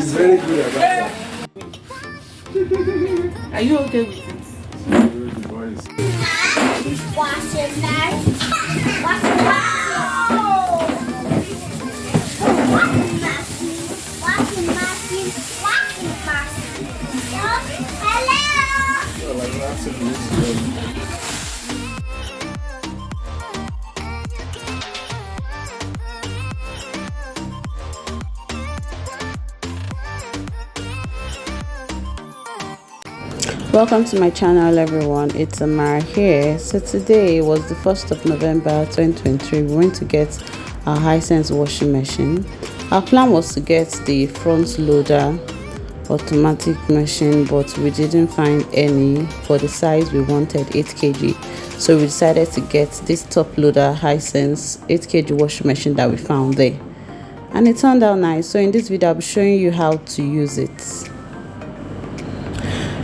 She's very good at that. Are you okay with it? Washing machine. Washing machine. Hello. Welcome to my channel, everyone. It's Amara here. So today was the 1st of November 2023. We went to get our Hisense washing machine. Our plan was to get the front loader automatic machine, but we didn't find any for the size we wanted, 8 kg. So we decided to get this top loader Hisense 8 kg washing machine that we found there, and it turned out nice. So in this video I'll be showing you how to use it.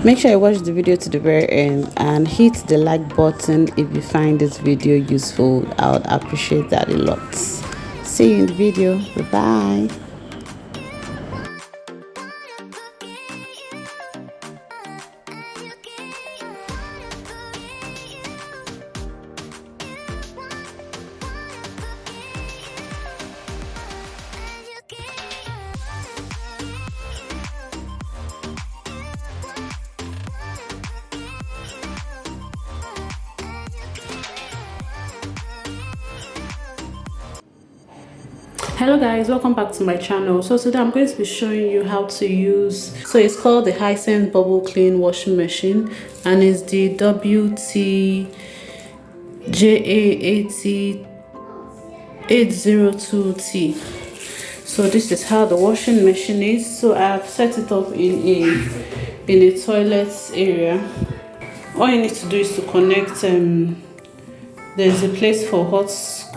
Make sure you watch the video to the very end and hit the like button if you find this video useful. I would appreciate that a lot. See you in the video. Bye. Hello guys, welcome back to my channel. So today I'm going to be showing you how to use, so it's called the Hisense Bubble Clean washing machine, and it's the WTJA802T. so this is how the washing machine is. So I've set it up in a toilet area. All you need to do is to connect there's a place for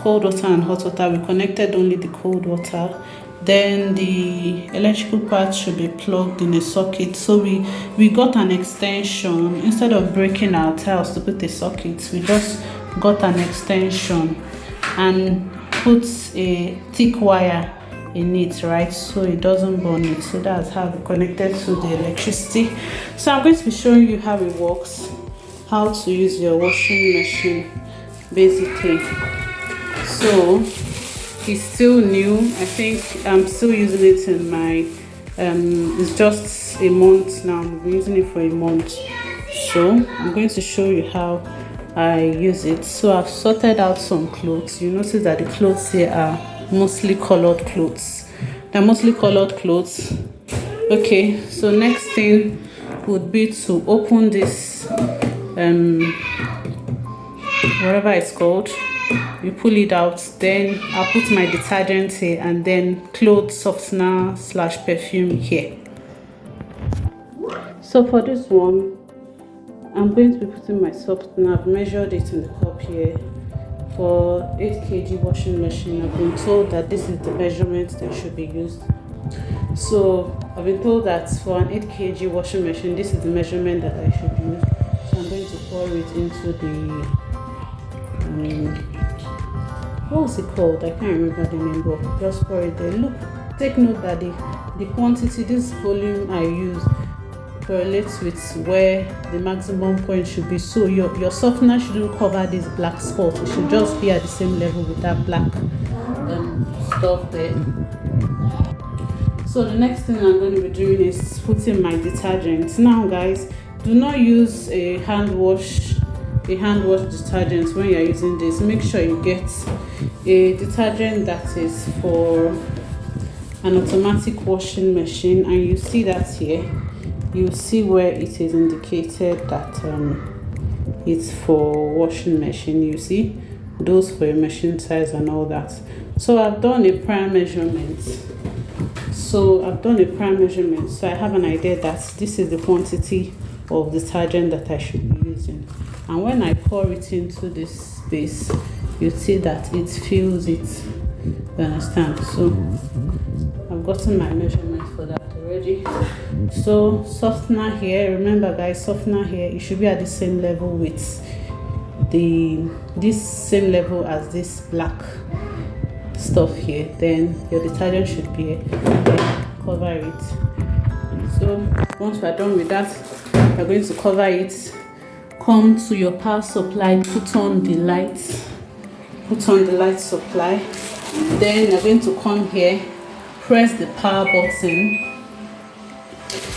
cold water and hot water. We connected only the cold water. Then the electrical part should be plugged in a socket. So we got an extension. Instead of breaking our tiles to put a socket, we just got an extension and put a thick wire in it, right, so it doesn't burn it. So that's how we connected to the electricity. So I'm going to be showing you how it works, how to use your washing machine basically. So it's still new. I think I'm still using it in my it's just a month now. I've been using it for a month. So I'm going to show you how I use it. So I've sorted out some clothes. You notice that the clothes here are mostly colored clothes. They're mostly colored clothes. Okay, so next thing would be to open this whatever it's called. You pull it out, then I'll put my detergent here and then clothes softener / perfume here. So for this one, I'm going to be putting my softener. I've measured it in the cup here. For 8 kg washing machine, I've been told that this is the measurement that should be used. So I've been told that for an 8 kg washing machine, this is the measurement that I should use. So I'm going to pour it into the what was it called? I can't remember the name, but just pour it there. Look, take note that the quantity, this volume I use correlates with where the maximum point should be. So your softener shouldn't cover this black spot. It should just be at the same level with that black stuff there. So the next thing I'm going to be doing is putting my detergent. Now guys, do not use a hand wash detergent when you're using this. Make sure you get a detergent that is for an automatic washing machine, and you see that here. You see where it is indicated that it's for washing machine. You see those for your machine size and all that. So I've done a prime measurement. So I have an idea that this is the quantity of detergent that I should be using. And when I pour it into this space, you see that it fills it. You understand? So I've gotten my measurement for that already. So softener here, remember guys, softener here, it should be at the same level with this same level as this black stuff here. Then your detergent should be here. cover it. So once we are done with that, we're going to cover it. Come to your power supply, put on the lights, put on the light supply. Then you're going to come here, press the power button.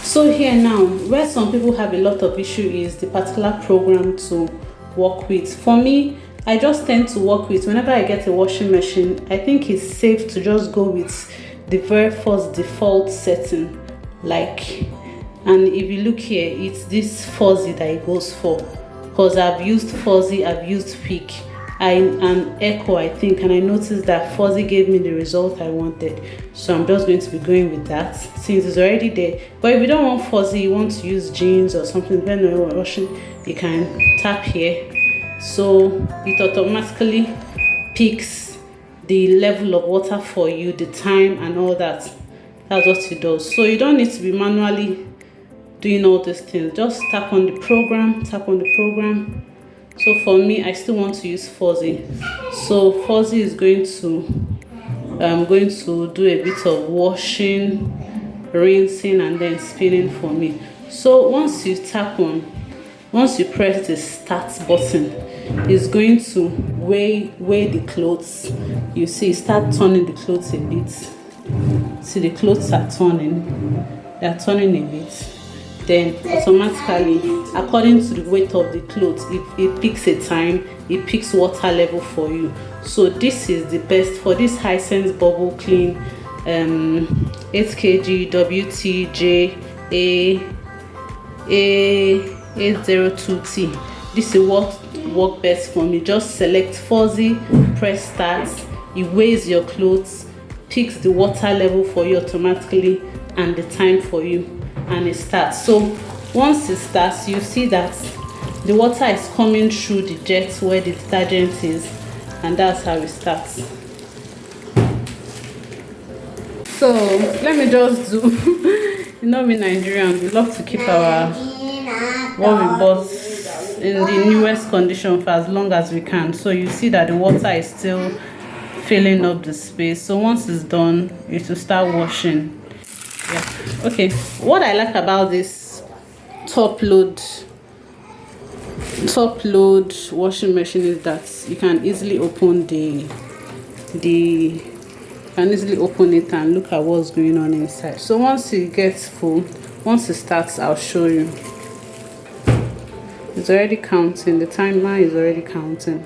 So here now, where some people have a lot of issue is the particular program to work with. For me, I just tend to work with, whenever I get a washing machine, I think it's safe to just go with the very first default setting. Like, and if you look here, it's this fuzzy that it goes for. Because I've used fuzzy, I've used peak, and echo, I think, and I noticed that fuzzy gave me the result I wanted. So I'm just going to be going with that since it's already there. But if you don't want fuzzy, you want to use jeans or something, depending on what you're washing, you can tap here. So it automatically picks the level of water for you, the time and all that. That's what it does. So you don't need to be manually doing all these things. Just tap on the program, tap on the program. So for me, I still want to use fuzzy. So fuzzy is going to, I'm going to do a bit of washing, rinsing, and then spinning for me. So once you tap on, once you press the start button, it's going to weigh the clothes. You see, start turning the clothes a bit. See, the clothes are turning. They are turning a bit. Then automatically, according to the weight of the clothes, it picks a time, it picks water level for you. So this is the best for this Hisense Bubble Clean 8 kg WTJ A802T. This is what works best for me. Just select fuzzy, press start, it weighs your clothes, picks the water level for you automatically and the time for you, and it starts. So once it starts, you see that the water is coming through the jet where the detergent is, and that's how it starts. So let me just do you know, we Nigerians, we love to keep our what we bought in the newest condition for as long as we can. So you see that the water is still filling up the space. So once it's done, you should start washing. Yeah. Okay, what I like about this top load washing machine is that you can easily open open it and look at what's going on inside. So once it gets full, once it starts, I'll show you. It's already counting, the timer is already counting.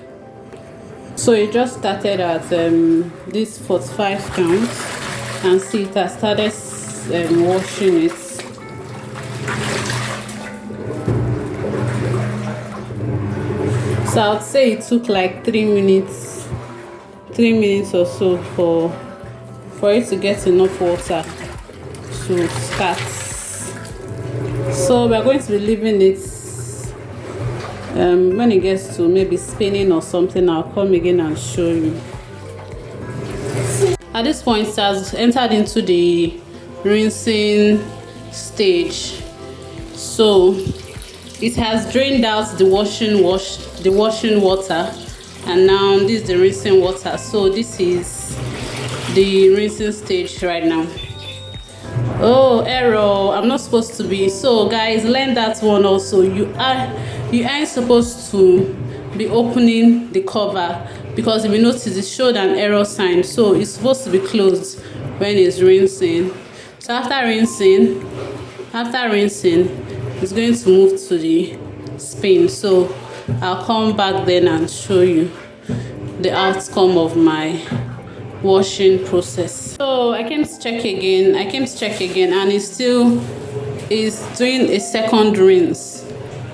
So it just started at this 45 count, and see it has started washing it. So I'd say it took like 3 minutes or so for it to get enough water to start. So we're going to be leaving it. When it gets to maybe spinning or something, I'll come again and show you. At this point, it has entered into the rinsing stage. So it has drained out the washing water, and now this is the rinsing water. So this is the rinsing stage right now. Oh, error, I'm not supposed to be. So guys, learn that one also. You aren't supposed to be opening the cover, because if you notice, it showed an error sign. So it's supposed to be closed when it's rinsing. So after rinsing, it's going to move to the spin. So I'll come back then and show you the outcome of my washing process. So I came to check again, and it still is doing a second rinse.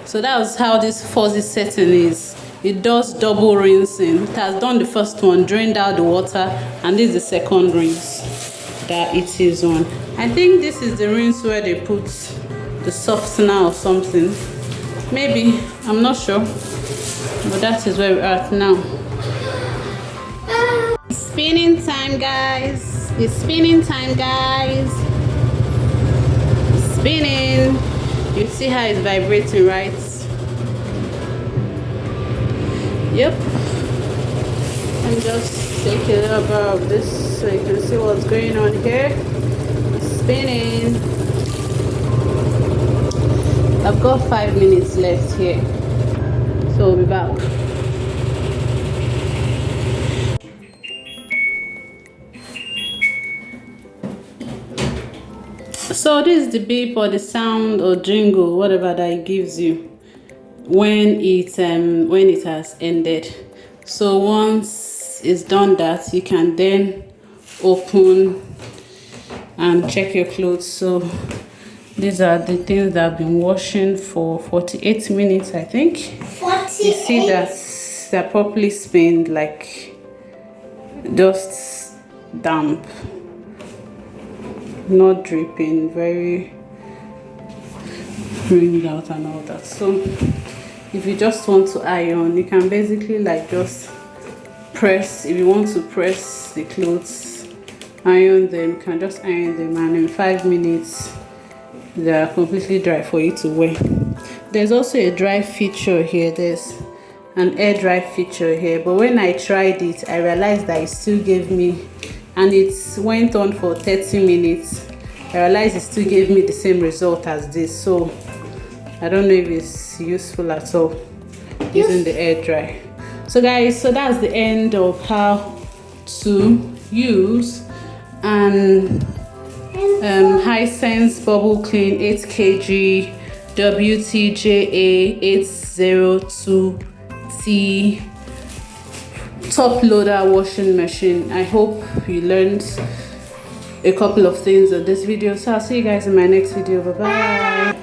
So that's how this fuzzy setting is. It does double rinsing. It has done the first one, drained out the water, and this is the second rinse that it is on. I think this is the rinse where they put the softener or something. Maybe, I'm not sure, but that is where we're at now. It's spinning time, guys. It's spinning time, guys. Spinning. You see how it's vibrating, right? Yep. And just take a little bit of this so you can see what's going on here. It's spinning. I've got 5 minutes left here, so we'll be back. So this is the beep or the sound or jingle, whatever that it gives you when it has ended. So once it's done that, you can then open and check your clothes. So these are the things that I've been washing for 48 minutes, I think. 48? You see that they're properly spinned, like just damp, not dripping, very wringed out and all that. So if you just want to iron, you can basically like just press. If you want to press the clothes, iron them, you can just iron them, and in 5 minutes they are completely dry for you to wear. There's also a dry feature here. There's an air dry feature here, but when I tried it, I realized that it still gave me, and it went on for 30 minutes. I realized it still gave me the same result as this, so I don't know if it's useful at all using the air dry. So guys, so that's the end of how to use an Hisense Bubble Clean 8 kg WTJA 802T top loader washing machine. I hope you learned a couple of things on this video, so I'll see you guys in my next video. Bye bye.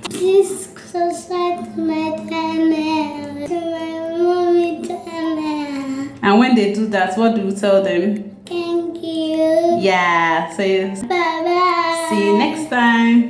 Please subscribe to my channel, to my mommy channel. And when they do that, what do you tell them? Thank you. Yeah, so Bye bye. see you next time.